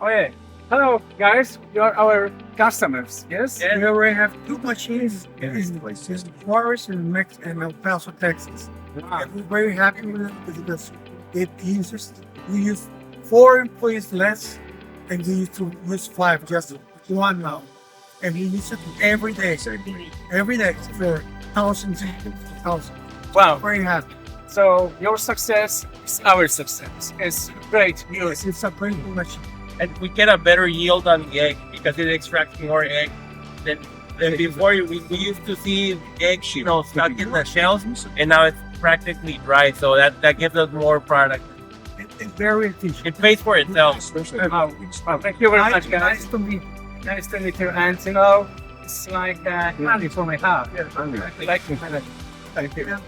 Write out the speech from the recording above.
Okay. Hello, guys. You are our customers. Yes. Yes. We already have two machines in Forest and Mex and El Paso, Texas. Ah, And we're very happy with it because we use 4 employees less, and we used to use 5, just one now. And we use it every day for thousands and thousands. wow. Very happy. So your success is our success. It's great news. Yes, it's a great machine. And we get a better yield on the egg because it extracts more egg than before. We used to see eggs, stuck in the shells, and now it's practically dry. So that gives us more product. It's very efficient. It pays for itself. Wow. Wow. Thank you very much, guys. Nice to meet. Nice to meet you. And it's like candy for my heart. Yeah. I like it. Thank you. you.